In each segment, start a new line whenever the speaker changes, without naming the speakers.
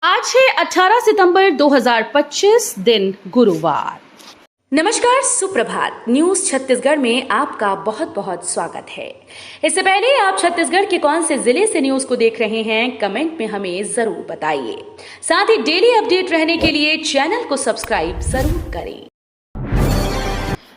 आज है 18 सितंबर 2025 दिन गुरुवार। नमस्कार, सुप्रभात। न्यूज छत्तीसगढ़ में आपका बहुत बहुत स्वागत है। इससे पहले आप छत्तीसगढ़ के कौन से जिले से न्यूज को देख रहे हैं, कमेंट में हमें जरूर बताइए। साथ ही डेली अपडेट रहने के लिए चैनल को सब्सक्राइब जरूर करें।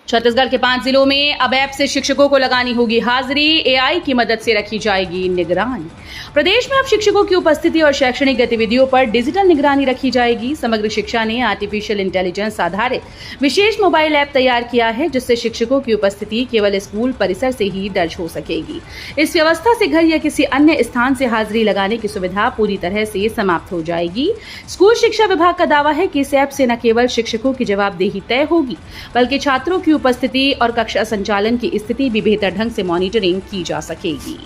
छत्तीसगढ़ के 5 जिलों में अब ऐप से शिक्षकों को लगानी होगी हाजिरी, एआई की मदद से रखी जाएगी निगरानी। प्रदेश में अब शिक्षकों की उपस्थिति और शैक्षणिक गतिविधियों पर डिजिटल निगरानी रखी जाएगी। समग्र शिक्षा ने आर्टिफिशियल इंटेलिजेंस आधारित विशेष मोबाइल ऐप तैयार किया है, जिससे शिक्षकों की उपस्थिति केवल स्कूल परिसर से ही दर्ज हो सकेगी। इस व्यवस्था से घर या किसी अन्य स्थान से हाजिरी लगाने की सुविधा पूरी तरह से समाप्त हो जाएगी। स्कूल शिक्षा विभाग का दावा है कि इस ऐप से न केवल शिक्षकों की जवाबदेही तय होगी, बल्कि छात्रों की उपस्थिति और कक्षा संचालन की स्थिति भी बेहतर ढंग से मॉनिटरिंग की जा सकेगी।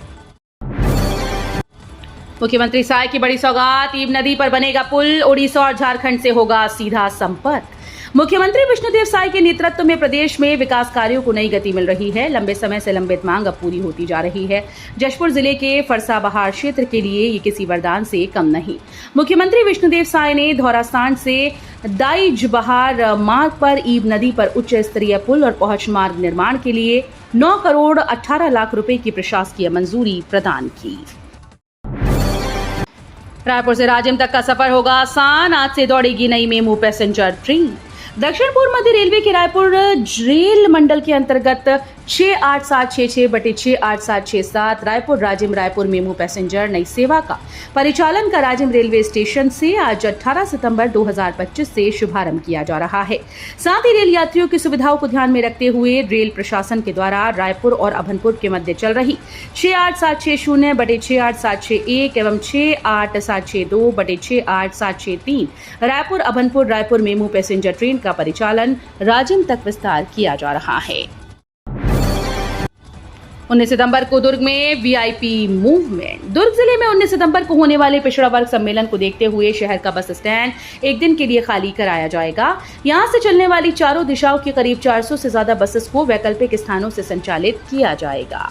मुख्यमंत्री साय की बड़ी सौगात, ईब नदी पर बनेगा पुल, ओडिशा और झारखंड से होगा सीधा संपर्क। मुख्यमंत्री विष्णुदेव साय के नेतृत्व में प्रदेश में विकास कार्यों को नई गति मिल रही है। लंबे समय से लंबित मांग अब पूरी होती जा रही है। जशपुर जिले के फरसाबहार क्षेत्र के लिए ये किसी वरदान से कम नहीं। मुख्यमंत्री विष्णुदेव साय ने धौरासांड से दाईजबहार मार्ग पर ईब नदी पर उच्च स्तरीय पुल और पहुंच मार्ग निर्माण के लिए 9 करोड़ 18 लाख रुपए की प्रशासकीय मंजूरी प्रदान की। रायपुर से राजिम तक का सफर होगा आसान, आज से दौड़ेगी नई मेमू पैसेंजर ट्रेन। दक्षिण पूर्व मध्य रेलवे के रायपुर रेल मंडल के अंतर्गत 68766/68767 रायपुर रायपुर मेमू पैसेंजर नई सेवा का परिचालन का राजिम रेलवे स्टेशन से आज 18 सितंबर 2025 से शुभारंभ किया जा रहा है। साथ ही रेल यात्रियों की सुविधाओं को ध्यान में रखते हुए रेल प्रशासन के द्वारा रायपुर और अभनपुर के मध्य चल रही 68760/68761 एवं 68762/68763 Raipur Abhanpur Raipur MEMU passenger train का परिचालन राजिम तक विस्तार किया जा रहा है। 19 सितंबर को दुर्ग में वीआईपी मूवमेंट। दुर्ग जिले में 19 सितंबर को होने वाले पिछड़ा वर्ग सम्मेलन को देखते हुए शहर का बस स्टैंड एक दिन के लिए खाली कराया जाएगा। यहां से चलने वाली चारों दिशाओं की करीब 400 से ज्यादा बसेस को वैकल्पिक स्थानों से संचालित किया जाएगा।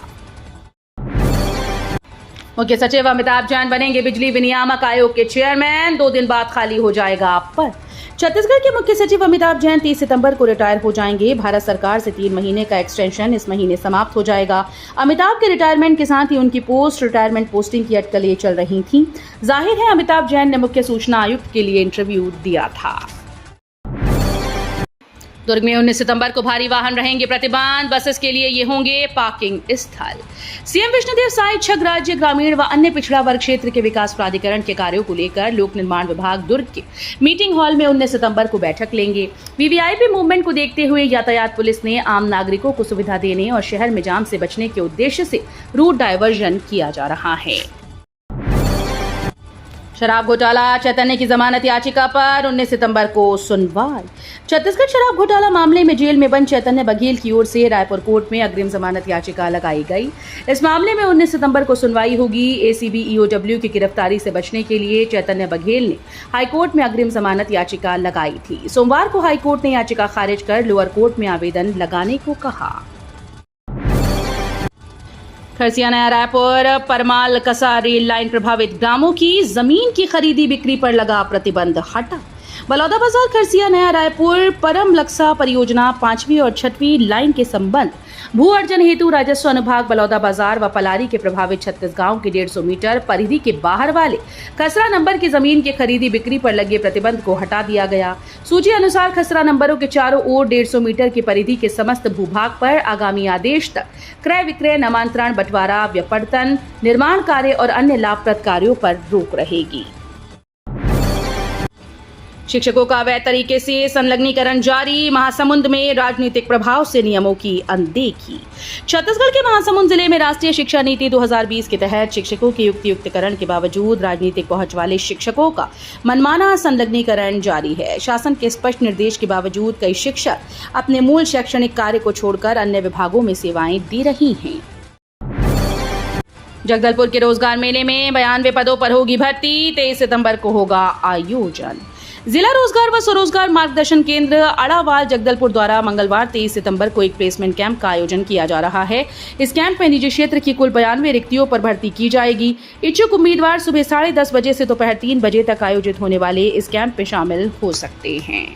मुख्य सचिव अमिताभ जैन बनेंगे बिजली विनियामक आयोग के चेयरमैन, 2 दिन बाद खाली हो जाएगा पद। छत्तीसगढ़ के मुख्य सचिव अमिताभ जैन 30 सितंबर को रिटायर हो जाएंगे। भारत सरकार से 3 महीने का एक्सटेंशन इस महीने समाप्त हो जाएगा। अमिताभ के रिटायरमेंट के साथ ही उनकी पोस्ट रिटायरमेंट पोस्टिंग की अटकलें चल रही थी। जाहिर है अमिताभ जैन ने मुख्य सूचना आयुक्त के लिए इंटरव्यू दिया था। दुर्ग में 19 सितंबर को भारी वाहन रहेंगे प्रतिबंध, बसेस के लिए ये होंगे पार्किंग स्थल। सीएम विष्णुदेव साय छग राज्य ग्रामीण व अन्य पिछड़ा वर्ग क्षेत्र के विकास प्राधिकरण के कार्यों को लेकर लोक निर्माण विभाग दुर्ग के मीटिंग हॉल में 19 सितंबर को बैठक लेंगे। वीवीआईपी मूवमेंट को देखते हुए यातायात पुलिस ने आम नागरिकों को सुविधा देने और शहर में जाम से बचने के उद्देश्य से रूट डायवर्जन किया जा रहा है। शराब घोटाला, चैतन्य की जमानत याचिका पर 19 सितंबर को सुनवाई। छत्तीसगढ़ शराब घोटाला मामले में जेल में बंद चैतन्य बघेल की ओर से रायपुर कोर्ट में अग्रिम जमानत याचिका लगाई गई। इस मामले में 19 सितंबर को सुनवाई होगी। एसीबी ईओडब्ल्यू की गिरफ्तारी से बचने के लिए चैतन्य बघेल ने हाईकोर्ट में अग्रिम जमानत याचिका लगाई थी। सोमवार को हाईकोर्ट ने याचिका खारिज कर लोअर कोर्ट में आवेदन लगाने को कहा। खरसिया नया रायपुर परमाल कसा रेल लाइन प्रभावित ग्रामों की जमीन की खरीदी बिक्री पर लगा प्रतिबंध हटा। बलौदाबाजार खरसिया नया रायपुर परम लक्सा परियोजना 5वीं और 6वीं लाइन के संबंध भू अर्जन हेतु राजस्व अनुभाग बलौदाबाजार व पलारी के प्रभावित 36 गांव के 150 मीटर परिधि के बाहर वाले खसरा नंबर की जमीन के खरीदी बिक्री पर लगे प्रतिबंध को हटा दिया गया। सूची अनुसार खसरा नंबरों के चारों ओर 150 मीटर की परिधि के समस्त भूभाग पर आगामी आदेश तक क्रय विक्रय, नामांतरण, बंटवारा, व्यापर्तन, निर्माण कार्य और अन्य लाभप्रद कार्यों पर रोक रहेगी। शिक्षकों का अवैध तरीके से संलग्नीकरण जारी। महासमुंद में राजनीतिक प्रभाव से नियमों की अनदेखी। छत्तीसगढ़ के महासमुंद जिले में राष्ट्रीय शिक्षा नीति 2020 के तहत शिक्षकों के युक्तियुक्तकरण के बावजूद राजनीतिक पहुंच वाले शिक्षकों का मनमाना संलग्नीकरण जारी है। शासन के स्पष्ट निर्देश के बावजूद कई शिक्षक अपने मूल शैक्षणिक कार्य को छोड़कर अन्य विभागों में सेवाएं दे रही हैं। जगदलपुर के रोजगार मेले में 92 पदों पर होगी भर्ती। 23 सितंबर को होगा आयोजन। जिला रोजगार व स्वरोजगार मार्गदर्शन केंद्र अड़ावाल जगदलपुर द्वारा मंगलवार 23 सितंबर को एक प्लेसमेंट कैंप का आयोजन किया जा रहा है। इस कैंप में निजी क्षेत्र की कुल 92 रिक्तियों पर भर्ती की जाएगी। इच्छुक उम्मीदवार सुबह 10:30 बजे से दोपहर 3 बजे तक आयोजित होने वाले इस कैंप में शामिल हो सकते हैं।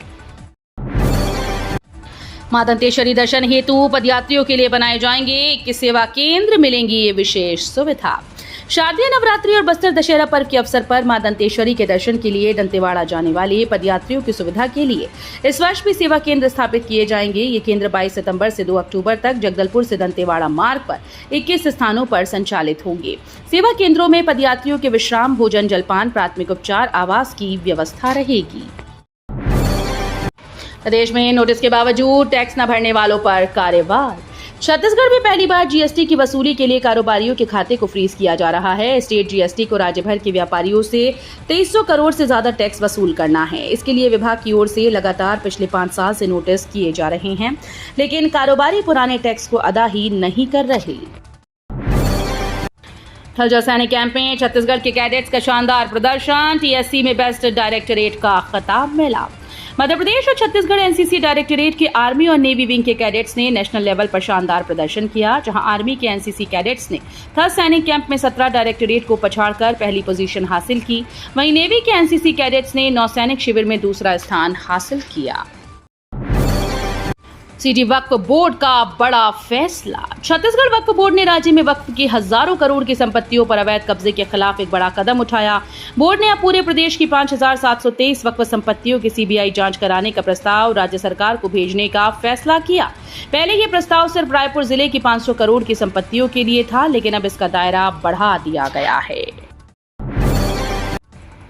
मां दंतेश्वरी दर्शन हेतु पदयात्रियों के लिए बनाए जाएंगे 21 सेवा केंद्र, मिलेंगी ये विशेष सुविधा। शारदीय नवरात्रि और बस्तर दशहरा पर्व के अवसर पर मां दंतेश्वरी के दर्शन के लिए दंतेवाड़ा जाने वाले पदयात्रियों की सुविधा के लिए इस वर्ष भी सेवा केंद्र स्थापित किए जाएंगे। ये केंद्र 22 सितंबर से 2 अक्टूबर तक जगदलपुर से दंतेवाड़ा मार्ग पर 21 स्थानों पर संचालित होंगे। सेवा केंद्रों में पदयात्रियों के विश्राम, भोजन, जलपान, प्राथमिक उपचार, आवास की व्यवस्था रहेगी। प्रदेश में नोटिस के बावजूद टैक्स न भरने वालों पर कार्यवाही। छत्तीसगढ़ में पहली बार जीएसटी की वसूली के लिए कारोबारियों के खाते को फ्रीज किया जा रहा है। स्टेट जीएसटी को राज्य भर के व्यापारियों से 2300 करोड़ से ज्यादा टैक्स वसूल करना है। इसके लिए विभाग की ओर से लगातार पिछले 5 साल से नोटिस किए जा रहे हैं, लेकिन कारोबारी पुराने टैक्स को अदा ही नहीं कर रहे। थलजा सैनिक कैंप में छत्तीसगढ़ के कैडेट्स का शानदार प्रदर्शन, टीएससी में बेस्ट डायरेक्टरेट का खिताब मिला। मध्य प्रदेश और छत्तीसगढ़ एनसीसी डायरेक्टरेट के आर्मी और नेवी विंग के कैडेट्स ने नेशनल लेवल पर शानदार प्रदर्शन किया, जहां आर्मी के एनसीसी कैडेट्स ने थल सैनिक कैंप में 17 डायरेक्टरेट को पछाड़कर पहली पोजीशन हासिल की। वहीं नेवी के एनसीसी कैडेट्स ने नौसैनिक शिविर में दूसरा स्थान हासिल किया। सिटी वक्फ बोर्ड का बड़ा फैसला। छत्तीसगढ़ वक्फ बोर्ड ने राज्य में वक्फ की हजारों करोड़ की संपत्तियों पर अवैध कब्जे के खिलाफ एक बड़ा कदम उठाया। बोर्ड ने अब पूरे प्रदेश की 5723 वक्फ संपत्तियों की सीबीआई जांच कराने का प्रस्ताव राज्य सरकार को भेजने का फैसला किया। पहले ये प्रस्ताव सिर्फ रायपुर जिले की 500 करोड़ की संपत्तियों के लिए था, लेकिन अब इसका दायरा बढ़ा दिया गया है।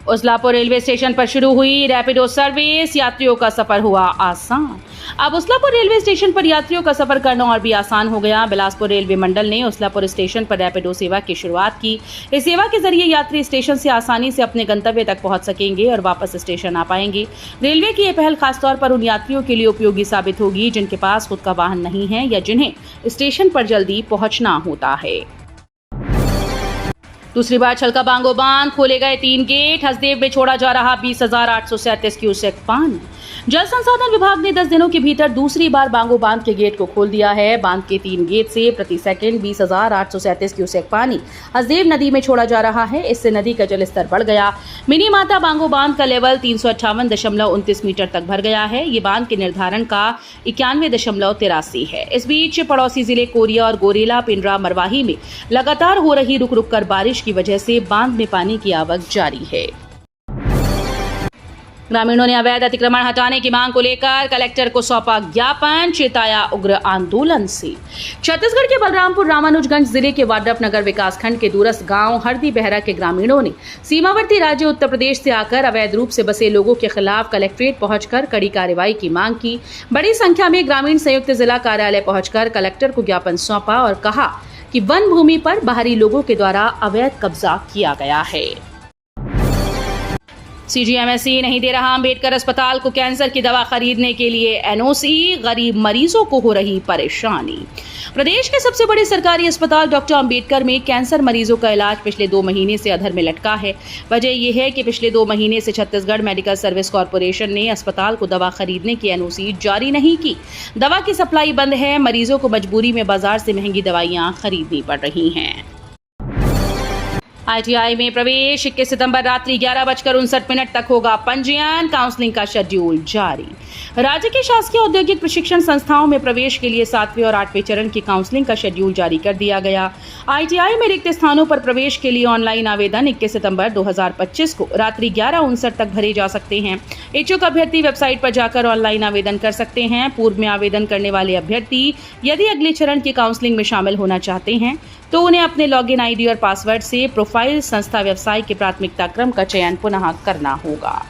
उस्लापुर रेलवे स्टेशन पर शुरू हुई रैपिडो सर्विस, यात्रियों का सफर हुआ आसान। अब उस्लापुर रेलवे स्टेशन पर यात्रियों का सफर करना और भी आसान हो गया। बिलासपुर रेलवे मंडल ने उस्लापुर स्टेशन पर रैपिडो सेवा की शुरुआत की। इस सेवा के जरिए यात्री स्टेशन से आसानी से अपने गंतव्य तक पहुंच सकेंगे और वापस स्टेशन आ पाएंगे। रेलवे की यह पहल खासतौर पर उन यात्रियों के लिए उपयोगी साबित होगी जिनके पास खुद का वाहन नहीं है या जिन्हें स्टेशन पर जल्दी पहुंचना होता है। दूसरी बार छलका बांगो बांध, खोले गए 3 गेट, हसदेव में छोड़ा जा रहा 20,837 क्यूसेक पानी। जल संसाधन विभाग ने 10 दिनों के भीतर दूसरी बार बांगो बांध के गेट को खोल दिया है। बांध के 3 गेट से प्रति सेकंड 20,837 क्यूसेक पानी हसदेव नदी में छोड़ा जा रहा है। इससे नदी का जलस्तर बढ़ गया। मिनी माता बांगो बांध का लेवल 358.29 मीटर तक भर गया है। ये बांध के निर्धारण का 91.83 है। इस बीच पड़ोसी जिले कोरिया और गोरेला, पिंडरा, मरवाही में लगातार हो रही रुक रुक कर बारिश की वजह से बांध में पानी की आवक जारी है। ग्रामीणों ने अवैध अतिक्रमण हटाने की मांग को लेकर कलेक्टर को सौंपा ज्ञापन, चेताया उग्र आंदोलन से। छत्तीसगढ़ के बलरामपुर रामानुजगंज जिले के वाड्रफ नगर विकासखंड के दूरस्थ गांव हरदी बहरा के ग्रामीणों ने सीमावर्ती राज्य उत्तर प्रदेश से आकर अवैध रूप से बसे लोगों के खिलाफ कलेक्ट्रेट पहुंचकर कड़ी कार्रवाई की मांग की। बड़ी संख्या में ग्रामीण संयुक्त जिला कार्यालय पहुंचकर कलेक्टर को ज्ञापन सौंपा और कहा कि वन भूमि पर बाहरी लोगों के द्वारा अवैध कब्जा किया गया है। सीजीएमएसई नहीं दे रहा अंबेडकर अस्पताल को कैंसर की दवा खरीदने के लिए एनओसी, गरीब मरीजों को हो रही परेशानी। प्रदेश के सबसे बड़े सरकारी अस्पताल डॉक्टर अंबेडकर में कैंसर मरीजों का इलाज पिछले 2 महीने से अधर में लटका है। वजह यह है कि पिछले 2 महीने से छत्तीसगढ़ मेडिकल सर्विस कॉर्पोरेशन ने अस्पताल को दवा खरीदने की एनओसी जारी नहीं की। दवा की सप्लाई बंद है। मरीजों को मजबूरी में बाजार से महंगी दवाइयां खरीदनी पड़ रही हैं। आईटीआई में प्रवेश 21 सितंबर रात्रि 11:59 तक होगा पंजीयन, काउंसलिंग का शेड्यूल जारी। राज्य के शासकीय औद्योगिक प्रशिक्षण संस्थाओं में प्रवेश के लिए 7वें और 8वें चरण की काउंसलिंग का शेड्यूल जारी कर दिया गया। आईटीआई में रिक्त स्थानों पर प्रवेश के लिए ऑनलाइन आवेदन 21 सितंबर 2025 को रात्रि 11:59 तक भरे जा सकते हैं। इच्छुक अभ्यर्थी वेबसाइट पर जाकर ऑनलाइन आवेदन कर सकते हैं। पूर्व में आवेदन करने वाले अभ्यर्थी यदि अगले चरण की काउंसलिंग में शामिल होना चाहते हैं तो उन्हें अपने लॉगिन आईडी और पासवर्ड से प्रोफाइल, संस्था, व्यवसाय के प्राथमिकता क्रम का चयन पुनः करना होगा।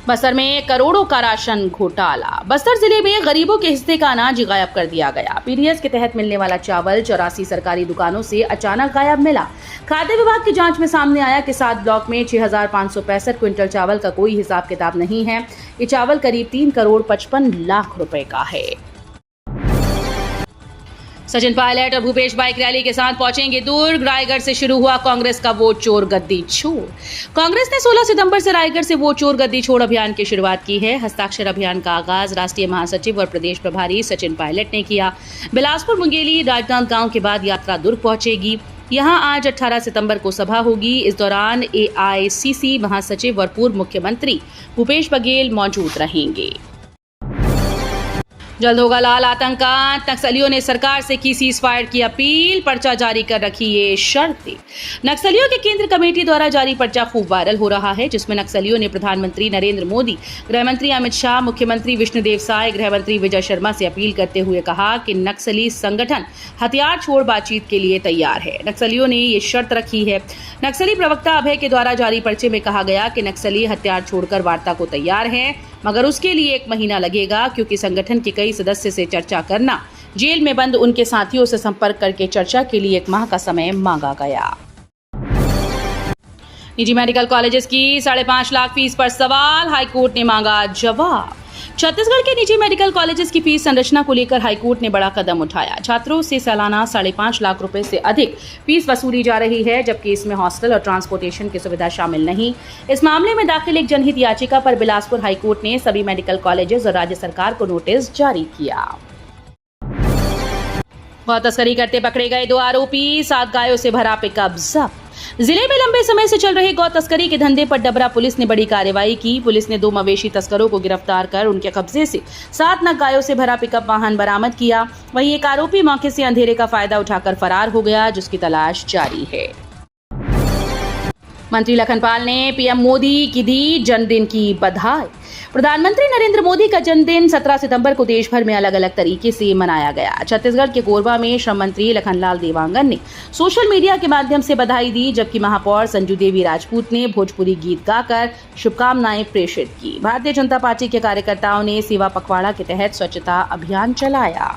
बस्तर में करोड़ों का राशन घोटाला। बस्तर जिले में गरीबों के हिस्से का अनाज गायब कर दिया गया। पीडीएस के तहत मिलने वाला चावल 84 सरकारी दुकानों से अचानक गायब मिला। खाद्य विभाग की जांच में सामने आया कि 7 ब्लॉक में 6565 क्विंटल चावल का कोई हिसाब किताब नहीं है। ये चावल करीब 3 करोड़ 55 लाख रुपए का है। सचिन पायलट और भूपेश बाइक रैली के साथ पहुंचेंगे दुर्ग। रायगढ़ से शुरू हुआ कांग्रेस का वोट चोर गद्दी छोड़। कांग्रेस ने 16 सितंबर से रायगढ़ से वोट चोर गद्दी छोड़ अभियान की शुरुआत की है। हस्ताक्षर अभियान का आगाज राष्ट्रीय महासचिव और प्रदेश प्रभारी सचिन पायलट ने किया। बिलासपुर, मुंगेली, राजनांदगांव के बाद यात्रा दुर्ग पहुंचेगी। यहां आज 18 सितंबर को सभा होगी। इस दौरान AICC महासचिव और पूर्व मुख्यमंत्री भूपेश बघेल मौजूद रहेंगे। जल्द होगा लाल आतंक का अंत। नक्सलियों ने सरकार से की सीज फायर की अपील। पर्चा जारी कर रखी ये शर्तें। नक्सलियों के केंद्र कमेटी द्वारा जारी पर्चा खूब वायरल हो रहा है, जिसमें नक्सलियों ने प्रधानमंत्री नरेंद्र मोदी, गृहमंत्री अमित शाह, मुख्यमंत्री विष्णुदेव साय, गृहमंत्री विजय शर्मा से अपील करते हुए कहा कि नक्सली संगठन हथियार छोड़ बातचीत के लिए तैयार है। नक्सलियों ने ये शर्त रखी है। नक्सली प्रवक्ता अभय के द्वारा जारी पर्चे में कहा गया कि नक्सली हथियार छोड़कर वार्ता को तैयार है, मगर उसके लिए 1 महीना लगेगा, क्योंकि संगठन के कई सदस्य से चर्चा करना, जेल में बंद उनके साथियों से संपर्क करके चर्चा के लिए 1 माह का समय मांगा गया। निजी मेडिकल कॉलेजेस की 5.5 लाख फीस पर सवाल, हाईकोर्ट ने मांगा जवाब। छत्तीसगढ़ के निजी मेडिकल कॉलेजेस की फीस संरचना को लेकर हाईकोर्ट ने बड़ा कदम उठाया। छात्रों से सालाना 5.5 लाख रुपए से अधिक फीस वसूली जा रही है, जबकि इसमें हॉस्टल और ट्रांसपोर्टेशन की सुविधा शामिल नहीं। इस मामले में दाखिल एक जनहित याचिका पर बिलासपुर हाईकोर्ट ने सभी मेडिकल कॉलेजेस और राज्य सरकार को नोटिस जारी किया। गौ तस्करी करते पकड़े गए 2 आरोपी, 7 गायों से भरा पिकअप जब्त। जिले में लंबे समय से चल रहे गौ तस्करी के धंधे पर डबरा पुलिस ने बड़ी कार्रवाई की। पुलिस ने 2 मवेशी तस्करों को गिरफ्तार कर उनके कब्जे से 7 नग गायों से भरा पिकअप वाहन बरामद किया। वहीं एक आरोपी मौके से अंधेरे का फायदा उठाकर फरार हो गया, जिसकी तलाश जारी है। मंत्री लखनपाल ने पीएम मोदी की दी जन्मदिन की बधाई। प्रधानमंत्री नरेंद्र मोदी का जन्मदिन 17 सितंबर को देश भर में अलग अलग तरीके से मनाया गया। छत्तीसगढ़ के कोरबा में श्रम मंत्री लखनलाल देवांगन ने सोशल मीडिया के माध्यम से बधाई दी, जबकि महापौर संजू देवी राजपूत ने भोजपुरी गीत गाकर शुभकामनाएं प्रेषित की। भारतीय जनता पार्टी के कार्यकर्ताओं ने सेवा पखवाड़ा के तहत स्वच्छता अभियान चलाया।